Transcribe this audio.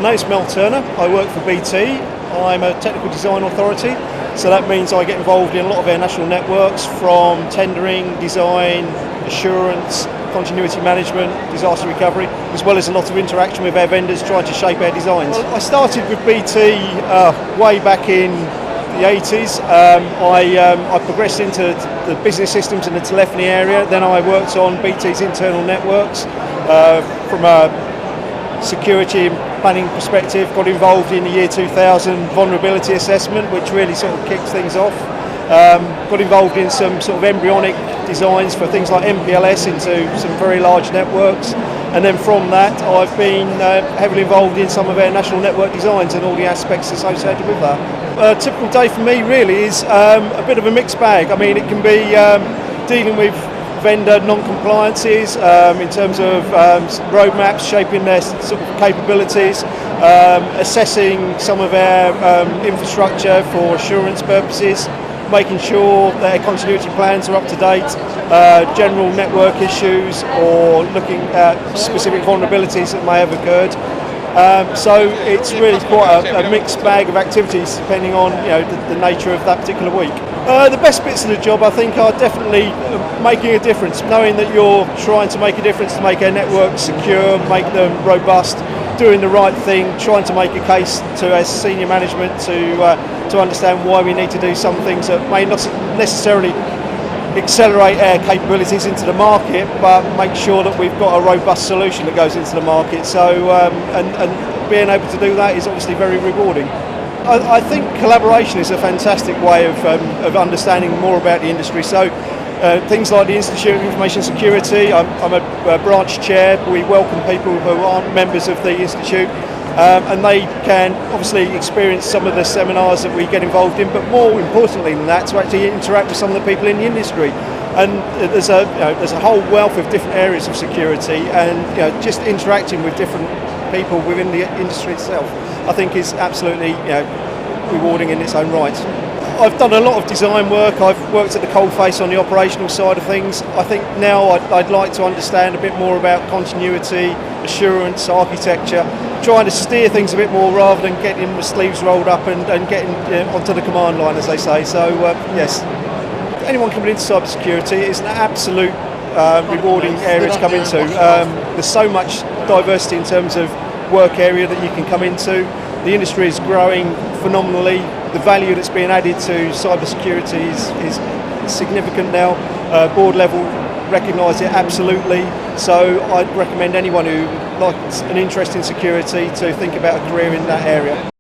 My name's Mel Turner. I work for BT. I'm a technical design authority, so that means I get involved in a lot of their national networks, from tendering, design, assurance, continuity management, disaster recovery, as well as a lot of interaction with our vendors trying to shape our designs. Well, I started with BT way back in the 80s. I progressed into the business systems and the telephony area. Then I worked on BT's internal networks from a security and planning perspective. Got involved in the year 2000 vulnerability assessment, which really sort of kicked things off. Got involved in some sort of embryonic designs for things like MPLS into some very large networks, and then from that I've been heavily involved in some of our national network designs and all the aspects associated with that. A typical day for me really is a bit of a mixed bag. I mean, it can be dealing with vendor non-compliances in terms of roadmaps, shaping their sort of capabilities, assessing some of our infrastructure for assurance purposes, making sure that our continuity plans are up to date, general network issues, or looking at specific vulnerabilities that may have occurred. So it's really quite a mixed bag of activities depending on the nature of that particular week. The best bits of the job, I think, are definitely making a difference, knowing that you're trying to make a difference to make our networks secure, make them robust, doing the right thing, trying to make a case to our senior management to understand why we need to do some things that may not necessarily accelerate our capabilities into the market, but make sure that we've got a robust solution that goes into the market. So and being able to do that is obviously very rewarding. I think collaboration is a fantastic way of understanding more about the industry. So things like the Institute of Information Security, I'm a branch chair. We welcome people who aren't members of the Institute, and they can obviously experience some of the seminars that we get involved in, but more importantly than that, to actually interact with some of the people in the industry. And there's a whole wealth of different areas of security, and just interacting with different people within the industry itself, I think, is absolutely rewarding in its own right. I've done a lot of design work. I've worked at the coalface on the operational side of things. I think now I'd like to understand a bit more about continuity, assurance, architecture, trying to steer things a bit more rather than getting the sleeves rolled up and getting onto the command line, as they say. So yes, anyone coming into cybersecurity is an absolute rewarding area to come into. There's so much diversity in terms of work area that you can come into. The industry is growing phenomenally. The value that's being added to cybersecurity is significant now. Board level recognise it absolutely. So I'd recommend anyone who likes an interest in security to think about a career in that area.